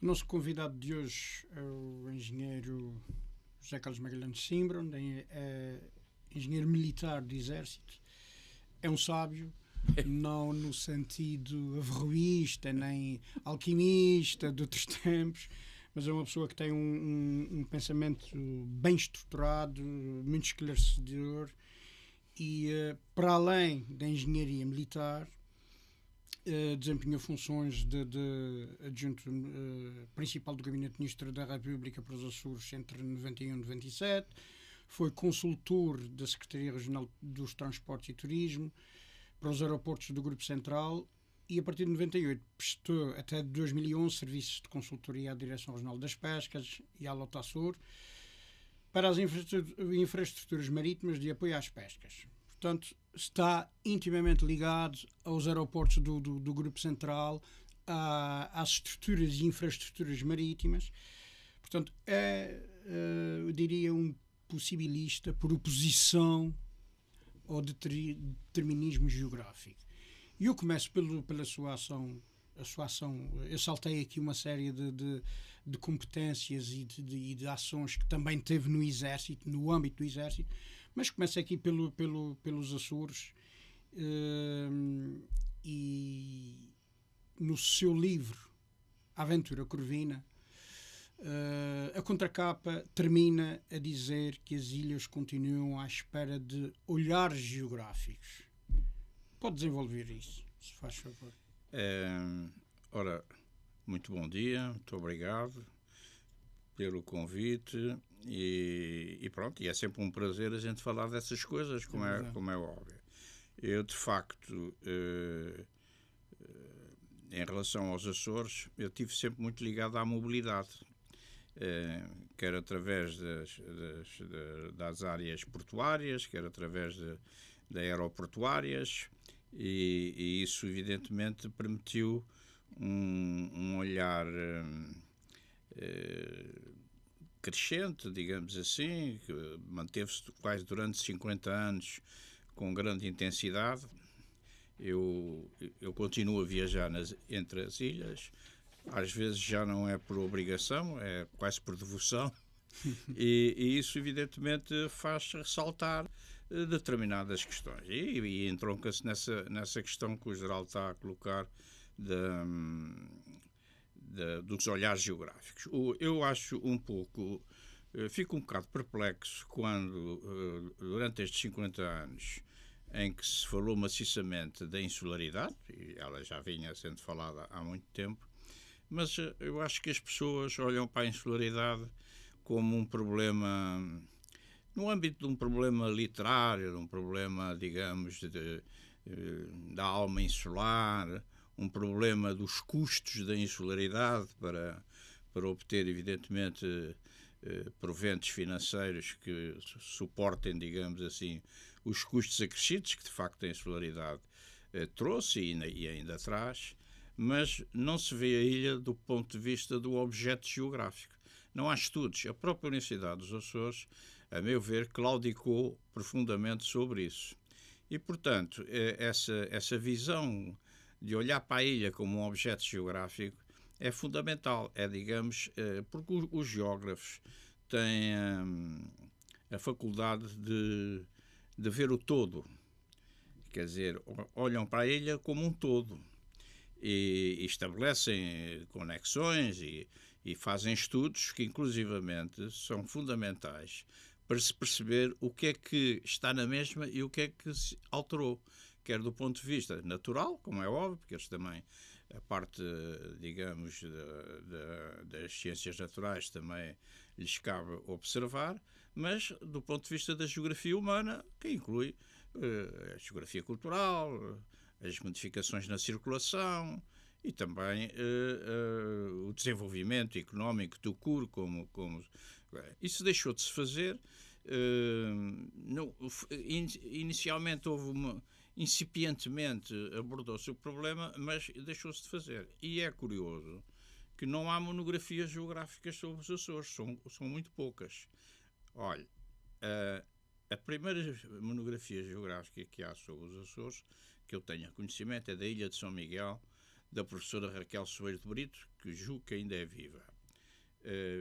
O nosso convidado de hoje é o engenheiro José Carlos Magalhães Simbra, é engenheiro militar do Exército. É um sábio, não no sentido averroísta, nem alquimista de outros tempos, mas é uma pessoa que tem um pensamento bem estruturado, muito esclarecedor e, para além da engenharia militar, desempenhou funções de adjunto principal do Gabinete de Ministro da República para os Açores entre 91 e 97, foi consultor da Secretaria Regional dos Transportes e Turismo para os aeroportos do Grupo Central e, a partir de 98, prestou até 2011 serviços de consultoria à Direção Regional das Pescas e à Lotassur para as infraestruturas marítimas de apoio às pescas. Portanto, está intimamente ligado aos aeroportos do Grupo Central, às estruturas e infraestruturas marítimas. Portanto, eu diria, um possibilista por oposição ao determinismo geográfico. E eu começo pela sua ação. Eu saltei aqui uma série de competências e de ações que também teve no Exército, no âmbito do Exército, mas começo aqui pelos Açores, e no seu livro A Aventura Corvina, a contracapa termina a dizer que as ilhas continuam à espera de olhares geográficos. Pode desenvolver isso, se faz favor. Ora, muito bom dia, muito obrigado pelo convite e pronto, e é sempre um prazer a gente falar dessas coisas, como é óbvio. Eu, de facto, em relação aos Açores, eu estive sempre muito ligado à mobilidade, quer através das áreas portuárias, quer através de aeroportuárias, e isso evidentemente permitiu um olhar crescente, digamos assim, que manteve-se quase durante 50 anos com grande intensidade. Eu continuo a viajar entre as ilhas, às vezes já não é por obrigação, é quase por devoção, e isso evidentemente faz ressaltar determinadas questões, e entronca-se nessa questão que o geral está a colocar dos olhares geográficos. Eu acho fico um bocado perplexo quando, durante estes 50 anos, em que se falou maciçamente da insularidade, e ela já vinha sendo falada há muito tempo, mas eu acho que as pessoas olham para a insularidade como um problema, no âmbito de um problema literário, de um problema, digamos, da alma insular, um problema dos custos da insularidade para obter, evidentemente, proventos financeiros que suportem, digamos assim, os custos acrescidos que, de facto, a insularidade trouxe e ainda traz, mas não se vê a ilha do ponto de vista do objeto geográfico. Não há estudos. A própria Universidade dos Açores, a meu ver, claudicou profundamente sobre isso. E, portanto, essa visão de olhar para a ilha como um objeto geográfico é fundamental. Digamos, porque os geógrafos têm a faculdade de ver o todo. Quer dizer, olham para a ilha como um todo e estabelecem conexões e fazem estudos que, inclusivamente, são fundamentais para se perceber o que é que está na mesma e o que é que se alterou, quer do ponto de vista natural, como é óbvio, porque eles também, a parte, digamos, das ciências naturais também lhes cabe observar, mas do ponto de vista da geografia humana, que inclui a geografia cultural, as modificações na circulação e também o desenvolvimento económico do CUR, isso deixou de se fazer. Inicialmente incipientemente abordou-se o problema, mas deixou-se de fazer. E é curioso que não há monografias geográficas sobre os Açores, são muito poucas. Olha, a primeira monografia geográfica que há sobre os Açores, que eu tenha conhecimento, é da Ilha de São Miguel, da professora Raquel Soares de Brito, que julgo que ainda é viva.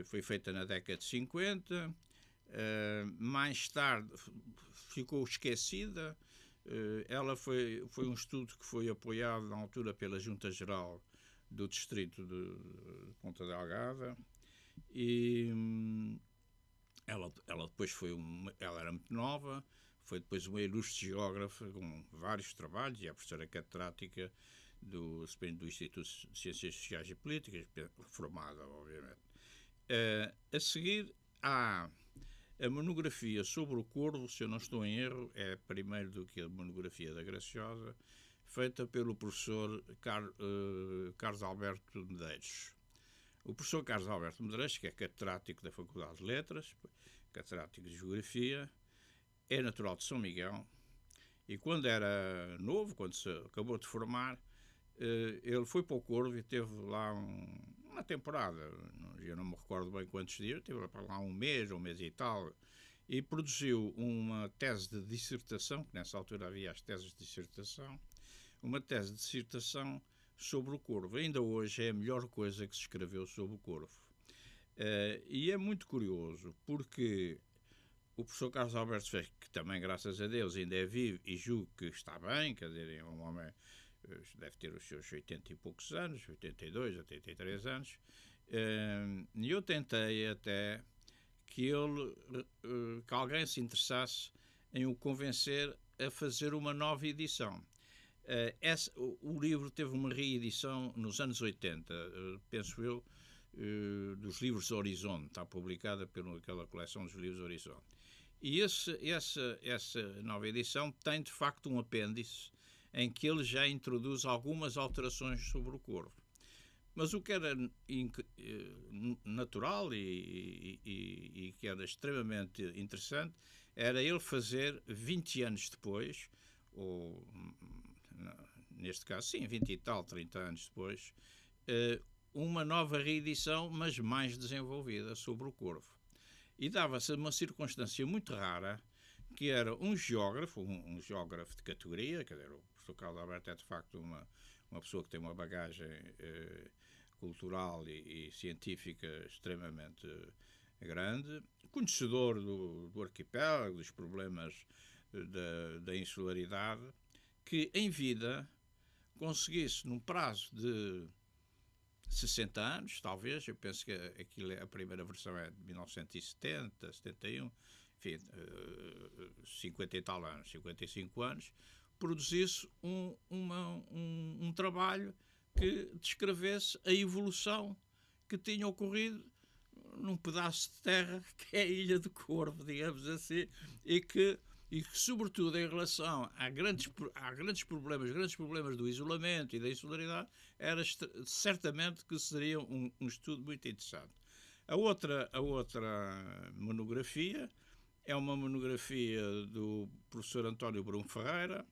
Foi feita na década de 50, mais tarde ficou esquecida. Ela foi um estudo que foi apoiado na altura pela Junta Geral do Distrito de Ponta Delgada, e ela depois ela era muito nova, foi depois uma ilustre geógrafa com vários trabalhos, e é professora catedrática do Instituto de Ciências Sociais e Políticas, formada, obviamente. A seguir há a monografia sobre o Corvo, se eu não estou em erro, é primeiro do que a monografia da Graciosa, feita pelo professor Carlos Alberto Medeiros. O professor Carlos Alberto Medeiros, que é catedrático da Faculdade de Letras, catedrático de Geografia, é natural de São Miguel, e quando era novo, quando se acabou de formar, ele foi para o Corvo e teve lá uma temporada, eu não me recordo bem quantos dias, teve lá um mês e tal, e produziu uma tese de dissertação, que nessa altura havia as teses de dissertação, uma tese de dissertação sobre o Corvo. Ainda hoje é a melhor coisa que se escreveu sobre o Corvo. E é muito curioso, porque o professor Carlos Alberto Feijó, que também, graças a Deus, ainda é vivo e julgo que está bem, quer dizer, é um homem, deve ter os seus 80 e poucos anos, 82, 83 anos, e eu tentei até que alguém se interessasse em o convencer a fazer uma nova edição. O livro teve uma reedição nos anos 80, penso eu, dos livros Horizonte, está publicada pelaquela coleção dos livros Horizonte. E essa nova edição tem, de facto, um apêndice em que ele já introduz algumas alterações sobre o Corvo. Mas o que era natural e que era extremamente interessante era ele fazer 20 anos depois, ou neste caso, sim, 20 e tal, 30 anos depois, uma nova reedição, mas mais desenvolvida, sobre o Corvo. E dava-se uma circunstância muito rara, que era um geógrafo de categoria, quer dizer, o professor Carlos Alberto é de facto uma pessoa que tem uma bagagem cultural e científica extremamente grande, conhecedor do arquipélago, dos problemas da insularidade, que em vida conseguisse, num prazo de 60 anos, talvez, eu penso que a primeira versão é de 1970, 71, enfim, 50 e tal anos, 55 anos, produzisse um trabalho que descrevesse a evolução que tinha ocorrido num pedaço de terra que é a Ilha do Corvo, digamos assim, e que sobretudo em relação a grandes problemas do isolamento e da insularidade, era certamente que seria um estudo muito interessante. A outra monografia é uma monografia do professor António Brum Ferreira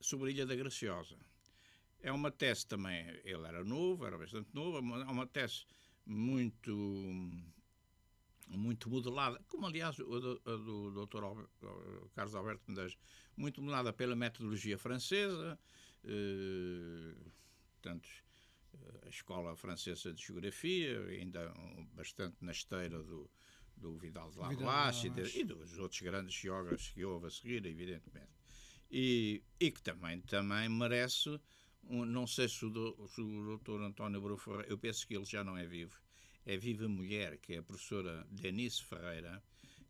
sobre a Ilha da Graciosa. É uma tese também, ele era bastante novo, é uma tese muito modelada, como aliás a do Dr. Carlos Alberto Medeiros, muito modelada pela metodologia francesa, portanto, a Escola Francesa de Geografia, ainda bastante na esteira do Vidal de Lavache e dos outros grandes geógrafos que houve a seguir, evidentemente. E que também merece, não sei se o Dr. António Brum Ferreira, eu penso que ele já não é vivo, é viva mulher, que é a professora Denise Ferreira,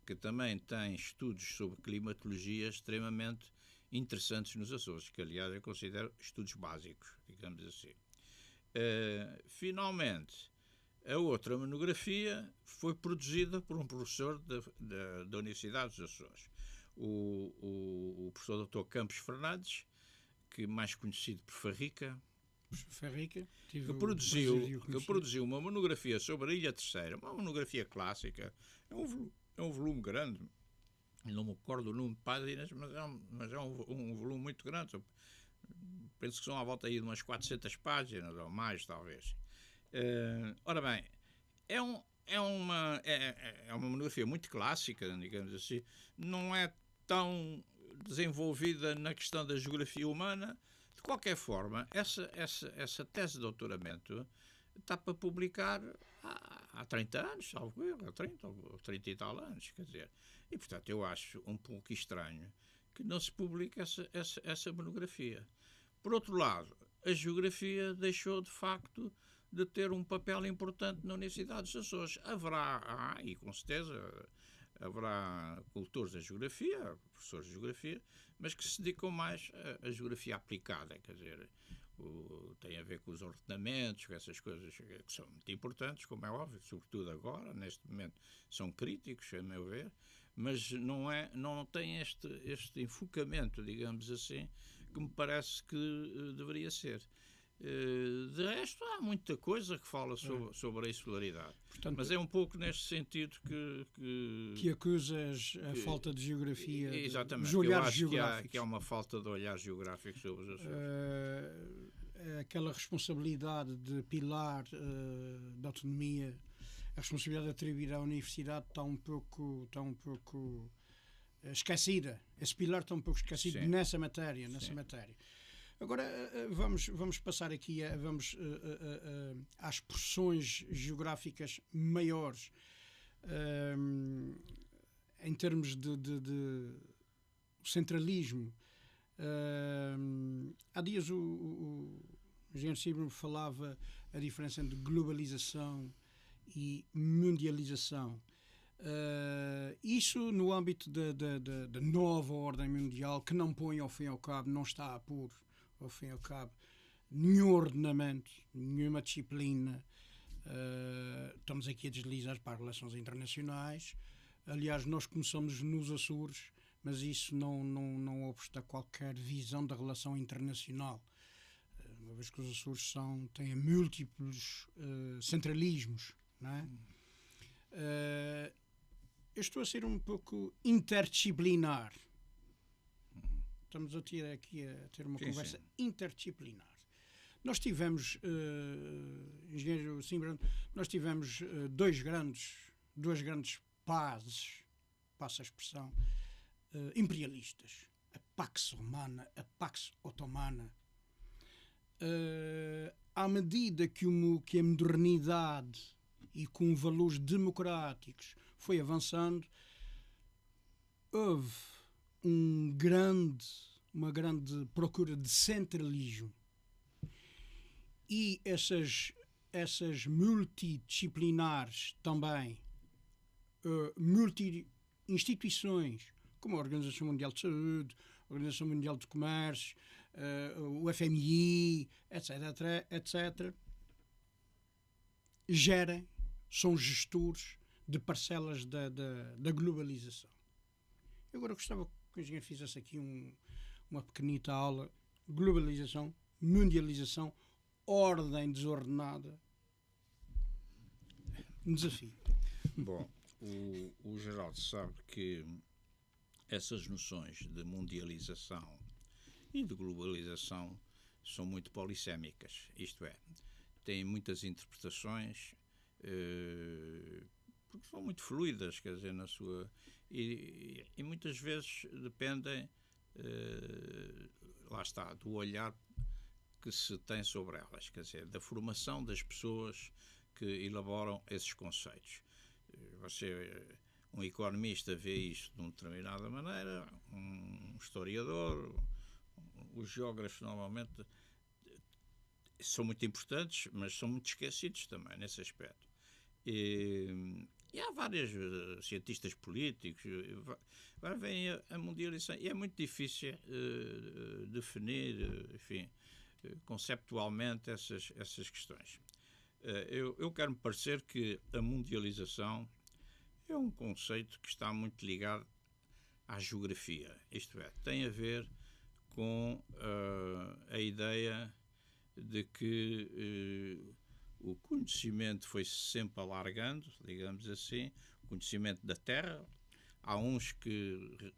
que também tem estudos sobre climatologia extremamente interessantes nos Açores, que aliás eu considero estudos básicos, digamos assim. Finalmente, a outra monografia foi produzida por um professor da Universidade dos Açores, o professor Dr. Campos Fernandes, que mais conhecido por Farrica, que produziu uma monografia sobre a Ilha Terceira, uma monografia clássica, é um volume grande, não me recordo o número de páginas, mas é um volume muito grande, penso que são à volta aí de umas 400 páginas, ou mais talvez. Ora bem, é uma monografia muito clássica, digamos assim, não é tão desenvolvida na questão da geografia humana. De qualquer forma, essa tese de doutoramento está para publicar há 30 anos, salvo erro, há 30 ou 30 e tal anos, quer dizer. E, portanto, eu acho um pouco estranho que não se publique essa monografia. Por outro lado, a geografia deixou, de facto, de ter um papel importante na Universidade dos Açores. E com certeza, haverá cultores da geografia, professores de geografia, mas que se dedicam mais à geografia aplicada, quer dizer, tem a ver com os ordenamentos, com essas coisas que são muito importantes, como é óbvio, sobretudo agora, neste momento, são críticos, a meu ver, mas não tem este enfocamento, digamos assim, que me parece que deveria ser. De resto, há muita coisa que fala sobre a insularidade. Portanto, mas é um pouco neste sentido que acusas a falta de geografia, exatamente, de olhares eu acho geográficos. Que há uma falta de olhar geográfico sobre os Açores. Aquela responsabilidade de pilar da autonomia, a responsabilidade atribuída à universidade está um pouco esquecida. Esse pilar está um pouco esquecido. Sim. nessa matéria. Agora, vamos passar aqui às porções geográficas maiores. Em termos de centralismo. Há dias o engenheiro Cimbro falava a diferença entre globalização e mundialização. Isso no âmbito da nova ordem mundial, que não põe ao fim e ao cabo, não está a pôr ao fim e ao cabo nenhum ordenamento, nenhuma disciplina. Estamos aqui a deslizar para as relações internacionais. Aliás, nós começamos nos Açores, mas isso não obsta a qualquer visão da relação internacional. Uma vez que os Açores têm múltiplos centralismos, não é? Eu estou a ser um pouco interdisciplinar. Estamos aqui a ter uma conversa interdisciplinar. Nós tivemos, engenheiro Cimbro, nós tivemos duas grandes pazes, passa a expressão, imperialistas. A Pax Romana, a Pax Otomana. À medida que a modernidade e com valores democráticos foi avançando, houve uma grande procura de centralismo. E essas multidisciplinares também, multi-instituições, como a Organização Mundial de Saúde, a Organização Mundial de Comércio, o FMI, etc., são gestores de parcelas da globalização. Eu agora gostava que o engenheiro fizesse aqui uma pequenita aula: globalização, mundialização, ordem desordenada. Um desafio. Bom, o Geraldo sabe que essas noções de mundialização e de globalização são muito polissémicas, isto é, têm muitas interpretações, porque são muito fluidas, quer dizer, na sua... E muitas vezes dependem, lá está, do olhar que se tem sobre elas, quer dizer, da formação das pessoas que elaboram esses conceitos. Um economista vê isto de uma determinada maneira, um historiador, os geógrafos normalmente são muito importantes, mas são muito esquecidos também nesse aspecto. E há vários cientistas políticos, agora vem a mundialização, e é muito difícil definir, enfim, conceptualmente essas questões. Eu quero-me parecer que a mundialização é um conceito que está muito ligado à geografia, isto é, tem a ver com a ideia de que o conhecimento foi sempre alargando, digamos assim, o conhecimento da Terra. Há uns que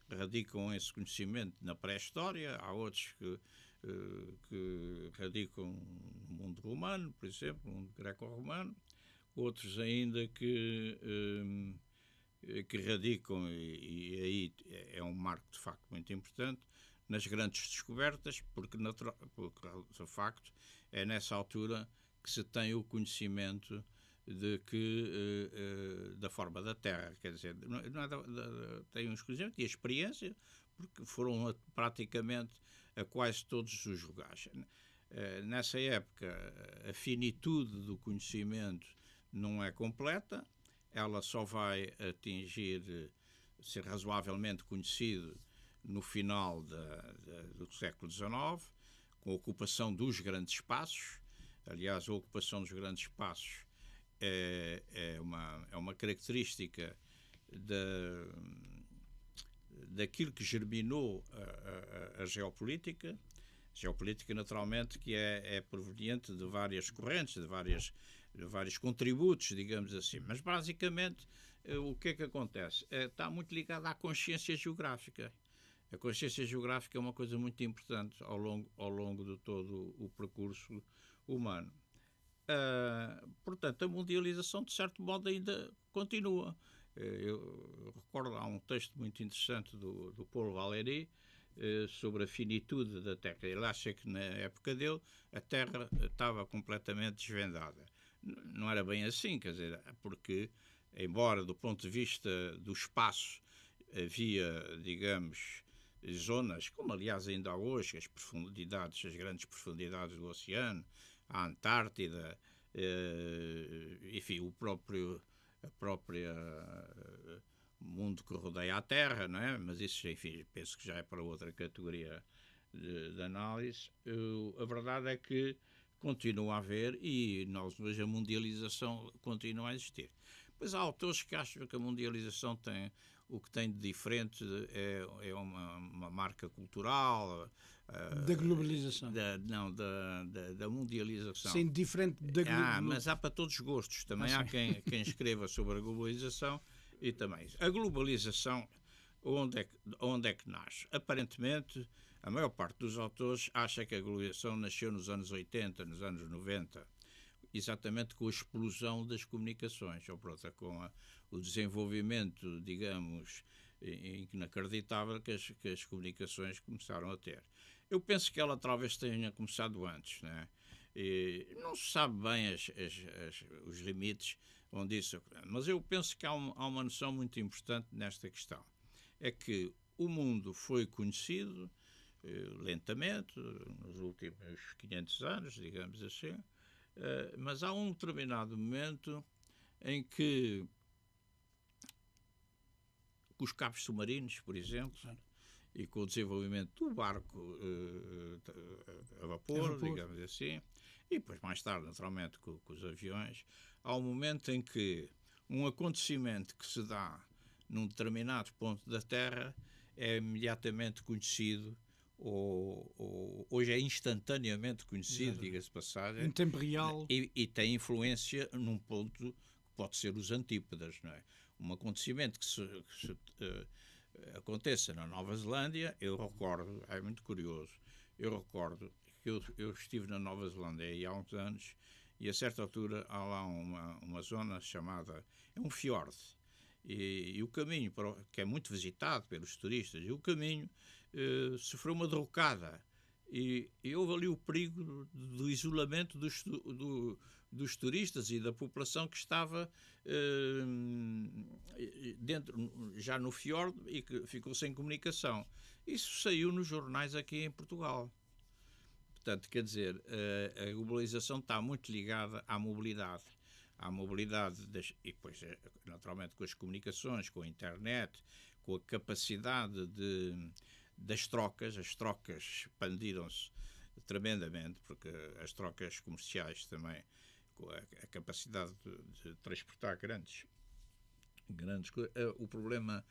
radicam esse conhecimento na pré-história, há outros que radicam no mundo romano, por exemplo, no mundo greco-romano, outros ainda que radicam, e aí é um marco de facto muito importante, nas grandes descobertas, porque de facto é nessa altura que se tem o conhecimento da forma da Terra, quer dizer, tem um conhecimento e a experiência, porque foram praticamente a quase todos os lugares. Nessa época, a finitude do conhecimento não é completa, ela só vai atingir, ser razoavelmente conhecido no final do século XIX, com a ocupação dos grandes espaços. Aliás, a ocupação dos grandes espaços é uma característica daquilo que germinou a geopolítica. Geopolítica, naturalmente, que é proveniente de várias correntes, de vários contributos, digamos assim. Mas, basicamente, o que é que acontece? Está muito ligado à consciência geográfica. A consciência geográfica é uma coisa muito importante ao longo de todo o percurso humano. Portanto, a mundialização, de certo modo, ainda continua. Eu recordo, há um texto muito interessante do Paul Valéry sobre a finitude da Terra. Ele acha que, na época dele, a Terra estava completamente desvendada. Não era bem assim, quer dizer, porque, embora do ponto de vista do espaço havia, digamos, zonas, como aliás ainda há hoje, as grandes profundidades do oceano, a Antártida, enfim, a própria mundo que rodeia a Terra, não é? Mas isso, enfim, penso que já é para outra categoria de análise. A verdade é que continua a haver e hoje a mundialização continua a existir. Pois há autores que acham que a mundialização o que tem de diferente é uma marca cultural. Da globalização. Da mundialização. Sim, diferente da globalização. Mas há para todos os gostos. Também há quem escreva sobre a globalização e também. A globalização, onde é que nasce? Aparentemente, a maior parte dos autores acha que a globalização nasceu nos anos 80, nos anos 90, exatamente com a explosão das comunicações, ou pronto, com o desenvolvimento, digamos, inacreditável que as comunicações começaram a ter. Eu penso que ela talvez tenha começado antes, né? E não se sabe bem os limites onde isso... Mas eu penso que há uma noção muito importante nesta questão. É que o mundo foi conhecido lentamente, nos últimos 500 anos, digamos assim, mas há um determinado momento em que com os cabos submarinos, por exemplo, e com o desenvolvimento do barco a vapor, digamos assim, e depois mais tarde, naturalmente, com os aviões, há um momento em que um acontecimento que se dá num determinado ponto da Terra é imediatamente conhecido, ou hoje é instantaneamente conhecido, diga-se de passagem, em tempo real, e tem influência num ponto que pode ser os antípodas, não é? Um acontecimento que aconteça na Nova Zelândia, eu recordo, é muito curioso, eu recordo que eu estive na Nova Zelândia há uns anos e a certa altura há lá uma zona chamada, é um fiord, e o caminho, que é muito visitado pelos turistas, e o caminho sofreu uma derrocada e houve ali o perigo do isolamento dos turistas e da população que estava dentro, já no fiord, e que ficou sem comunicação. Isso saiu nos jornais aqui em Portugal. Portanto, quer dizer, a globalização está muito ligada à mobilidade. À mobilidade, e depois, naturalmente, com as comunicações, com a internet, com a capacidade das trocas. As trocas expandiram-se tremendamente, porque as trocas comerciais também, com a capacidade de transportar grandes o problema,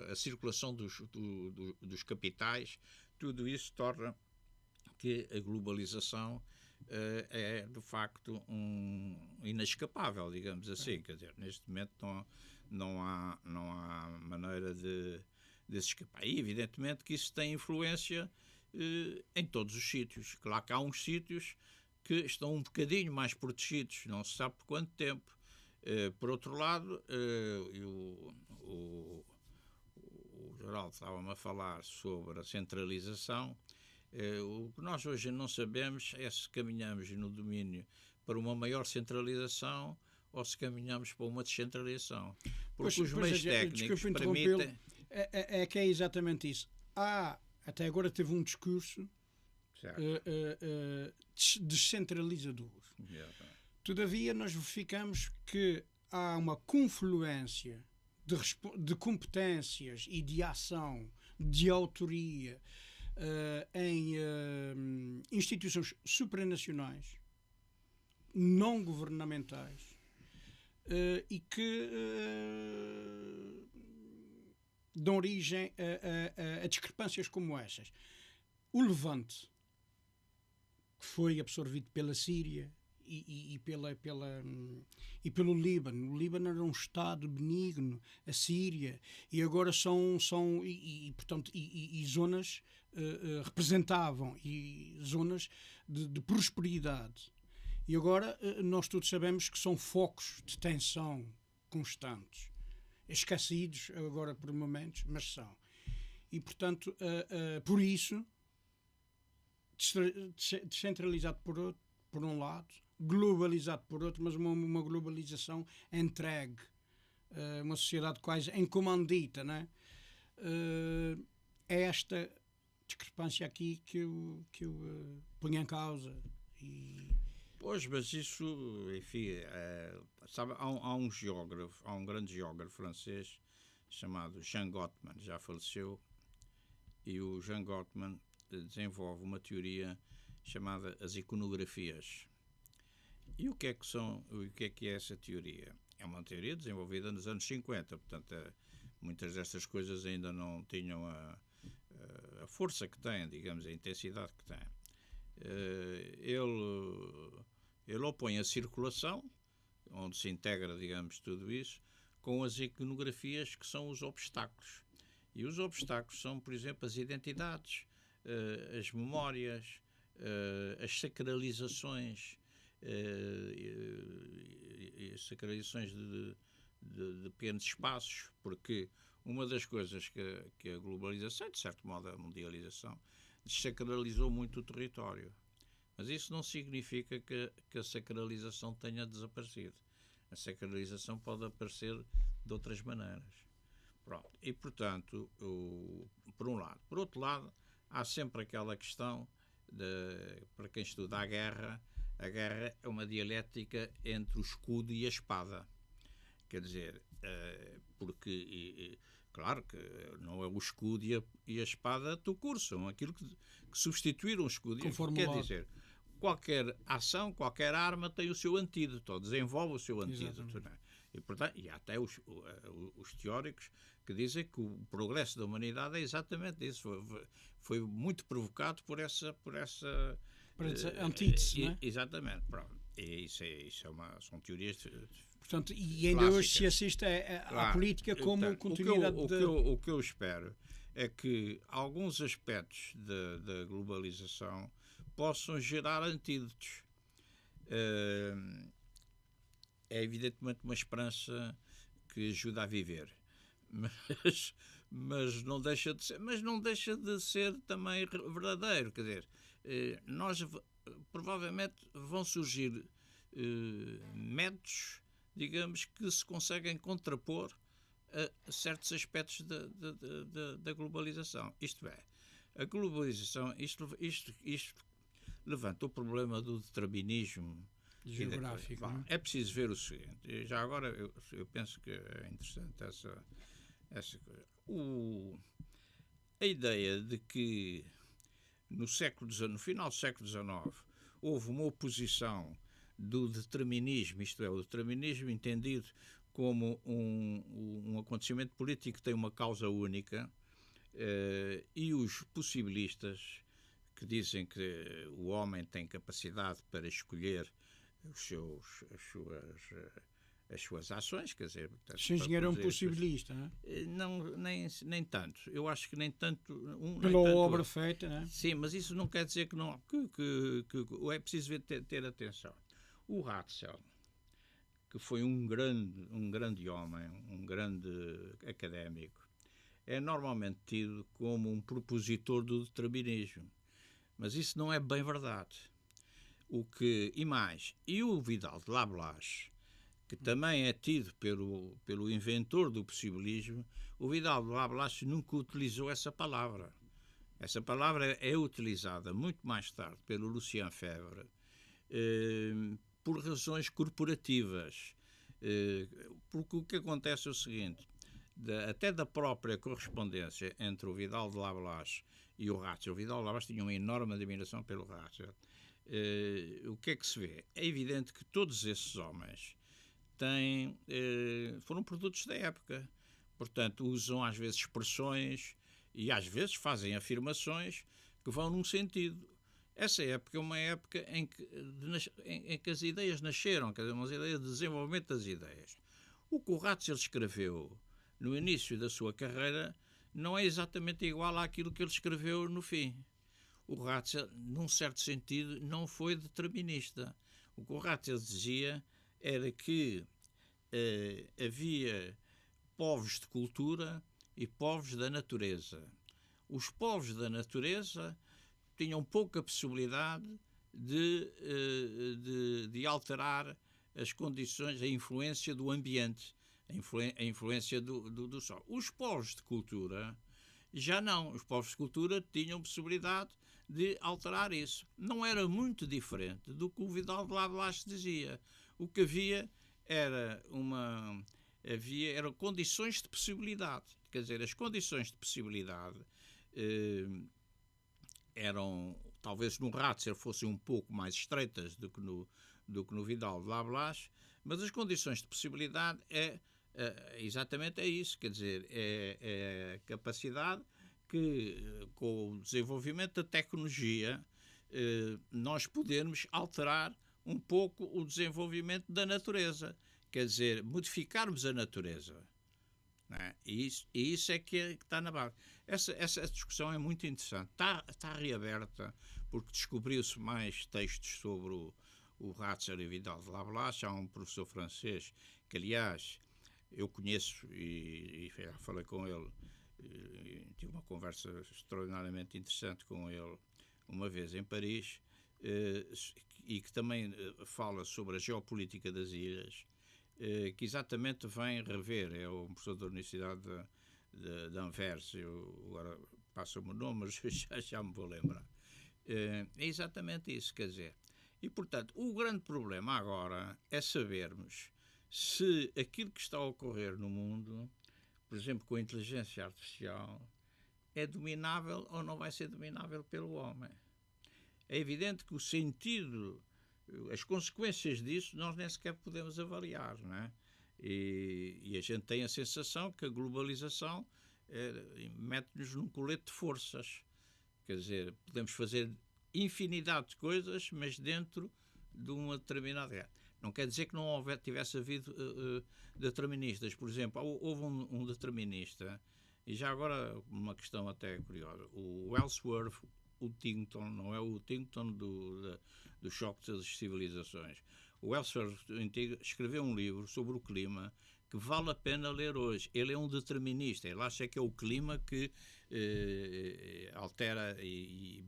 a circulação dos capitais, tudo isso torna que a globalização é, de facto, inescapável, digamos assim. Quer dizer, neste momento não há maneira de se escapar. E, evidentemente, que isso tem influência em todos os sítios. Claro que há uns sítios que estão um bocadinho mais protegidos, não se sabe por quanto tempo. Por outro lado, Geraldo estava-me a falar sobre a centralização. O que nós hoje não sabemos é se caminhamos no domínio para uma maior centralização ou se caminhamos para uma descentralização. Porque os meios técnicos permitem... É que é exatamente isso. Até agora teve um discurso descentralizador. Todavia, nós verificamos que há uma confluência de competências e de ação, de autoria em instituições supranacionais, não governamentais, e que dão origem a discrepâncias como estas. O Levante, que foi absorvido pela Síria e pelo Líbano. O Líbano era um Estado benigno, a Síria, e agora portanto, zonas representavam zonas de prosperidade. E agora nós todos sabemos que são focos de tensão constantes, esquecidos agora por momentos, mas são. E, portanto, por isso, descentralizado por um lado, globalizado por outro, mas uma globalização entregue, uma sociedade quase encomandita, não é? É esta discrepância aqui que eu ponho em causa. Pois, mas isso, enfim, sabe, há um geógrafo, há um grande geógrafo francês chamado Jean Gottman, já faleceu, e o Jean Gottman desenvolve uma teoria chamada as iconografias. E o que é essa teoria? É uma teoria desenvolvida nos anos 50, portanto, muitas destas coisas ainda não tinham a força que têm, digamos, a intensidade que têm. Ele opõe a circulação, onde se integra, digamos, tudo isso, com as iconografias, que são os obstáculos. E os obstáculos são, por exemplo, as identidades, as memórias, as sacralizações, sacralizações de pequenos espaços, porque uma das coisas que a globalização, de certo modo a mundialização, desacralizou muito o território. Mas isso não significa que a sacralização tenha desaparecido. A sacralização pode aparecer de outras maneiras. Pronto. E, portanto, por um lado. Por outro lado, há sempre aquela questão, para quem estuda a guerra é uma dialética entre o escudo e a espada. Quer dizer, porque, claro que não é o escudo e a espada do curso, são aquilo que substituíram o escudo. Quer dizer, qualquer ação, qualquer arma tem o seu antídoto, ou desenvolve o seu antídoto. Não é? E, portanto, e há até os teóricos que dizem que o progresso da humanidade é exatamente isso. Foi muito provocado por essa antítese, não é? Exatamente. Pronto. E são teorias. Portanto, e ainda clássicas. Hoje se assiste à política como continuidade o que eu espero é que alguns aspectos da globalização possam gerar antídotos. É evidentemente uma esperança que ajuda a viver, mas não deixa de ser também verdadeiro. Quer dizer, provavelmente vão surgir métodos, digamos, que se conseguem contrapor a certos aspectos da globalização. Isto é, a globalização, isto levanta o problema do determinismo geográfico. É preciso ver o seguinte. Já agora eu penso que é interessante essa coisa. A ideia de que no final do século XIX houve uma oposição do determinismo, isto é, o determinismo entendido como um acontecimento político que tem uma causa única, e os possibilistas que dizem que o homem tem capacidade para escolher as suas ações, quer dizer... O engenheiro é um possibilista, não é? Não, nem tanto. Eu acho que nem tanto... Pela obra feita, não é? Sim, mas isso não quer dizer que não... é preciso ter atenção. O Ratzel, que foi um grande homem, um grande académico, é normalmente tido como um propositor do determinismo. Mas isso não é bem verdade. E o Vidal de Lablache, que também é tido pelo inventor do possibilismo, o Vidal de Lablache nunca utilizou essa palavra. Essa palavra é utilizada muito mais tarde pelo Lucien Febvre, por razões corporativas. Porque o que acontece é o seguinte, até da própria correspondência entre o Vidal de Lablache e o Ratzel. O Vidal de Lablache tinha uma enorme admiração pelo Ratzel. O que é que se vê? É evidente que todos esses homens foram produtos da época. Portanto, usam às vezes expressões e às vezes fazem afirmações que vão num sentido. Essa época é uma época em que as ideias nasceram, quer dizer, umas ideias de desenvolvimento das ideias. O que o Ratzel escreveu no início da sua carreira não é exatamente igual àquilo que ele escreveu no fim. O Ratzel, num certo sentido, não foi determinista. O que o Ratzel dizia era que havia povos de cultura e povos da natureza. Os povos da natureza tinham pouca possibilidade de alterar as condições, a influência do ambiente, a influência do sol. Os povos de cultura já não. Os povos de cultura tinham possibilidade de alterar isso. Não era muito diferente do que o Vidal de Lablache dizia. O que havia eram condições de possibilidade. Quer dizer, as condições de possibilidade eram, talvez no Ratzel fossem um pouco mais estreitas do que no Vidal de Lablache, mas as condições de possibilidade exatamente é isso, quer dizer, é a capacidade que, com o desenvolvimento da tecnologia, nós podemos alterar um pouco o desenvolvimento da natureza, quer dizer, modificarmos a natureza. Não é? E isso é que está na base. Essa discussão é muito interessante. Está reaberta, porque descobriu-se mais textos sobre o Ratzel e Vidal de Lablache. Há um professor francês que, aliás, eu conheço e já falei com ele, tive uma conversa extraordinariamente interessante com ele uma vez em Paris, e que também fala sobre a geopolítica das ilhas, que exatamente vem rever, é um professor da Universidade de Anvers, agora passa-me o nome, mas já me vou lembrar. É exatamente isso, quer dizer. E, portanto, o grande problema agora é sabermos se aquilo que está a ocorrer no mundo, por exemplo, com a inteligência artificial, é dominável ou não vai ser dominável pelo homem. É evidente que o sentido, as consequências disso, nós nem sequer podemos avaliar, não é? E a gente tem a sensação que a globalização mete-nos num colete de forças. Quer dizer, podemos fazer infinidade de coisas, mas dentro de uma determinada área. Não quer dizer que não tivesse havido deterministas. Por exemplo, houve um determinista, e já agora uma questão até curiosa. O Ellsworth Huntington, não é o Huntington do choque das civilizações. O Ellsworth escreveu um livro sobre o clima que vale a pena ler hoje. Ele é um determinista. Ele acha que é o clima que altera e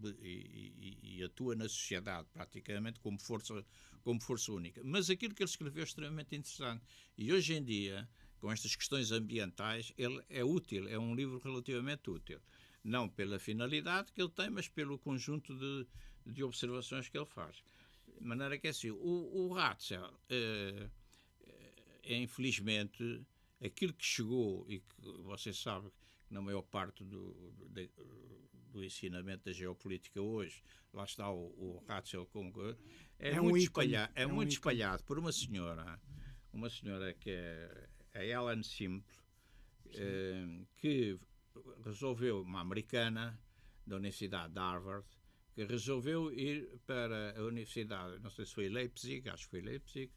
atua na sociedade, praticamente como força única. Mas aquilo que ele escreveu é extremamente interessante. E hoje em dia, com estas questões ambientais, ele é útil. É um livro relativamente útil. Não pela finalidade que ele tem, mas pelo conjunto de observações que ele faz. De maneira que é assim, o Ratzel, infelizmente, aquilo que chegou, e que você sabe que na maior parte do ensinamento da geopolítica hoje, lá está o Ratzel, é muito espalhado por uma senhora que é a Ellen Simple, que resolveu, uma americana da Universidade de Harvard, que resolveu ir para a Universidade, não sei se foi Leipzig, acho que foi Leipzig,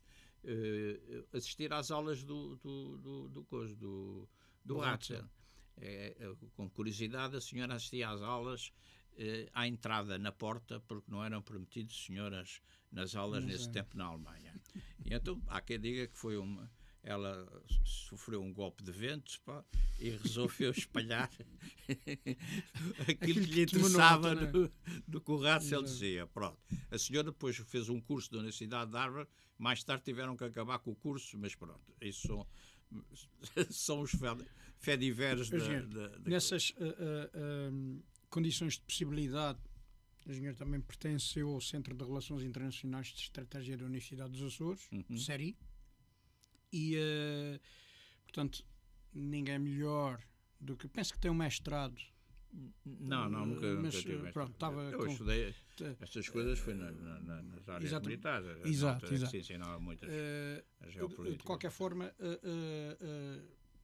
assistir às aulas do Ratzel. Com curiosidade, a senhora assistia às aulas à entrada na porta, porque não eram permitidos senhoras nas aulas nesse tempo na Alemanha. E então, há quem diga que foi ela sofreu um golpe de vento, pá, e resolveu espalhar aquilo que lhe interessava do que o Russell dizia. Pronto. A senhora depois fez um curso da Universidade de Harvard, mais tarde tiveram que acabar com o curso, mas pronto, isso são os fediveres nessas condições de possibilidade. O engenheiro também pertenceu ao Centro de Relações Internacionais de Estratégia da Universidade dos Açores, CERI, e, portanto, ninguém melhor do que... Penso que tem um mestrado. Nunca tive. Pronto, eu estudei estas coisas, foi nas áreas militares. Exato. Se ensinava muitas geopolíticas. De qualquer forma,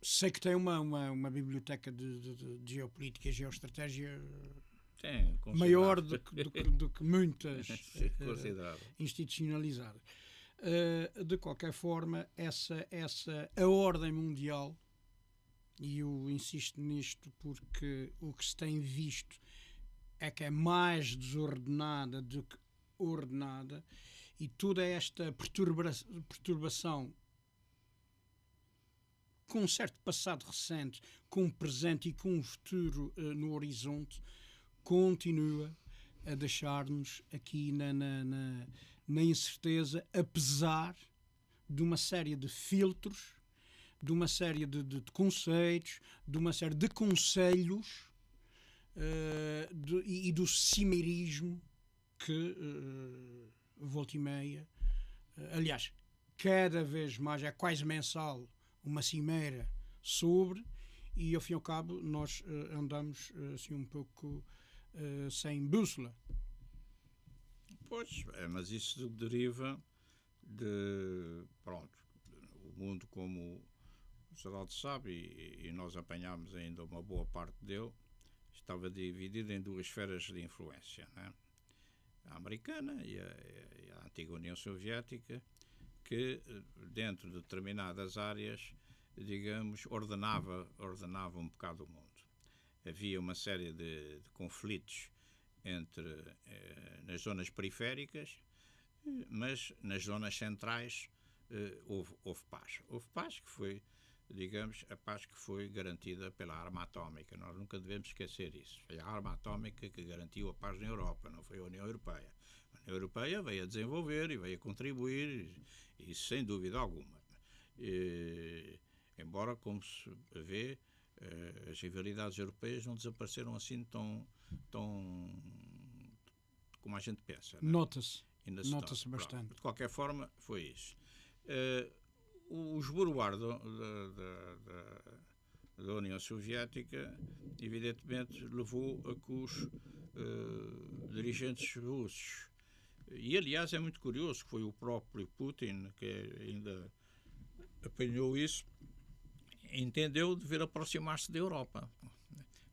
sei que tem uma biblioteca de geopolítica e geoestratégia maior do que muitas institucionalizadas. De qualquer forma, a ordem mundial, e eu insisto nisto porque o que se tem visto é que é mais desordenada do que ordenada, e toda esta perturbação com um certo passado recente, com um presente e com um futuro no horizonte, continua a deixar-nos aqui na incerteza, apesar de uma série de filtros, de uma série de conceitos, de uma série de conselhos e do cimeirismo que volta e meia, aliás, cada vez mais, é quase mensal, uma cimeira sobre, e ao fim e ao cabo nós andamos assim um pouco sem bússola. Pois, mas isso deriva de, pronto, o mundo, como o Geraldo sabe, e nós apanhámos ainda uma boa parte dele, estava dividido em duas esferas de influência, né? A americana e a antiga União Soviética, que dentro de determinadas áreas, digamos, ordenava um bocado o mundo. Havia uma série de conflitos nas zonas periféricas, mas nas zonas centrais houve paz. Houve paz que foi, digamos, a paz que foi garantida pela arma atómica. Nós nunca devemos esquecer isso. Foi a arma atómica que garantiu a paz na Europa, não foi a União Europeia. A União Europeia veio a desenvolver e veio a contribuir, isso sem dúvida alguma. Embora, como se vê, as rivalidades europeias não desapareceram assim tão como a gente pensa. Nota-se bastante. De qualquer forma, foi isso. O esboroar da União Soviética, evidentemente, levou a que os dirigentes russos, e aliás é muito curioso que foi o próprio Putin que ainda apanhou isso, entendeu dever aproximar-se da Europa.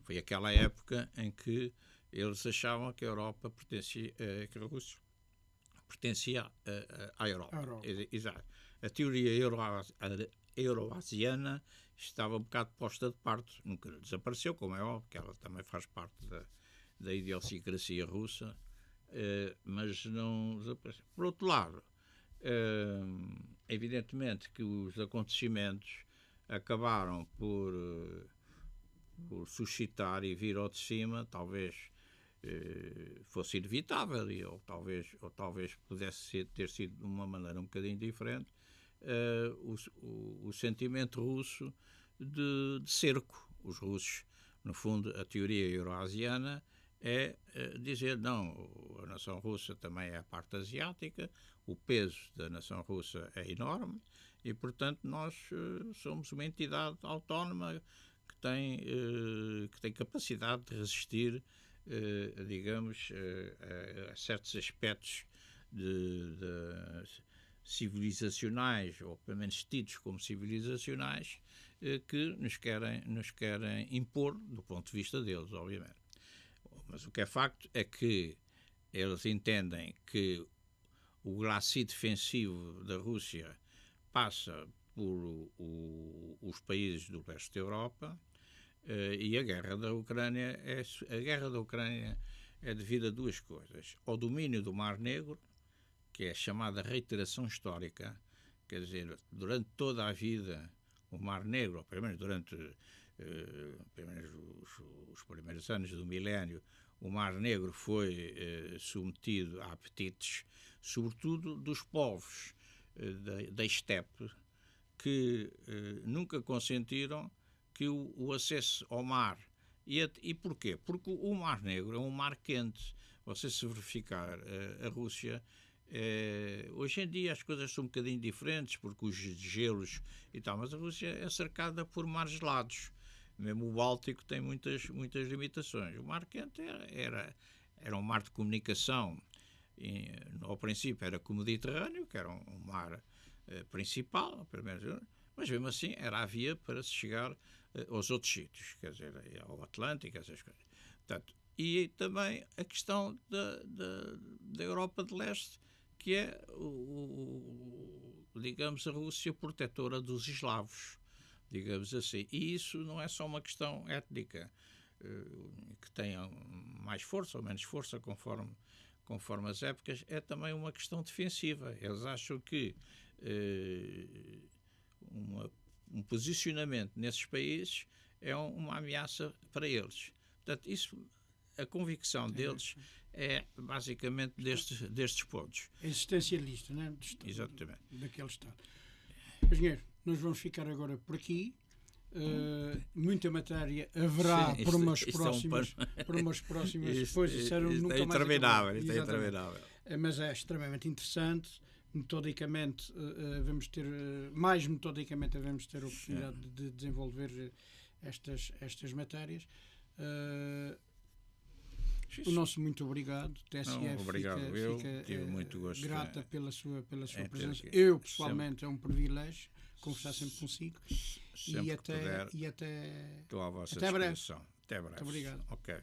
Foi aquela época em que eles achavam que a Europa pertencia, que a Rússia pertencia à Europa. Exato. A teoria euroasiana estava um bocado posta de parte, nunca desapareceu, como é óbvio, que ela também faz parte da idiosincrasia russa, mas não desapareceu. Por outro lado, evidentemente que os acontecimentos acabaram por suscitar e vir ao de cima, talvez fosse inevitável, ou talvez pudesse ter sido de uma maneira um bocadinho diferente, o sentimento russo de cerco. Os russos, no fundo, a teoria euroasiana é dizer, não, a nação russa também é a parte asiática, o peso da nação russa é enorme e, portanto, nós somos uma entidade autónoma que tem capacidade de resistir, digamos, a certos aspectos de civilizacionais, ou pelo menos tidos como civilizacionais, que nos querem impor do ponto de vista deles, obviamente. Mas o que é facto é que eles entendem que o glacis defensivo da Rússia passa por os países do leste da Europa, e a guerra da Ucrânia é devido a duas coisas: ao domínio do Mar Negro, que é a chamada reiteração histórica, quer dizer, durante toda a vida, o Mar Negro, pelo menos durante os primeiros anos do milénio, o Mar Negro foi submetido a apetites, sobretudo dos povos da estepe, que nunca consentiram que o acesso ao mar. E porquê? Porque o Mar Negro é um mar quente. Você, se verificar a Rússia, hoje em dia as coisas são um bocadinho diferentes, porque os gelos e tal, mas a Rússia é cercada por mares gelados. Mesmo o Báltico tem muitas limitações. O Mar Quente era um mar de comunicação. Ao princípio era com o Mediterrâneo, que era um mar principal, pelo menos, mas mesmo assim era a via para se chegar aos outros sítios, quer dizer, ao Atlântico, essas coisas. Portanto, e também a questão da Europa de Leste, que é, digamos, a Rússia protetora dos eslavos, digamos assim. E isso não é só uma questão étnica, que tenha mais força ou menos força conforme as épocas, é também uma questão defensiva. Eles acham que um posicionamento nesses países é uma ameaça para eles. Portanto, a convicção deles é basicamente destes pontos. Existencialista, não é? Exatamente. Daquele Estado. Engenheiro, nós vamos ficar agora por aqui. Muita matéria haverá para umas próximas. Depois isso era nunca mais interminável, isto é interminável. Mas é extremamente interessante. Metodicamente, vamos ter vamos ter a oportunidade de desenvolver estas matérias. O nosso muito obrigado. TSF obrigado, tive muito gosto, grata pela sua presença. Eu, pessoalmente, é um privilégio conversar sempre consigo. Sempre e até estou à vossa até breve. disposição. Até breve. Muito obrigado. Ok.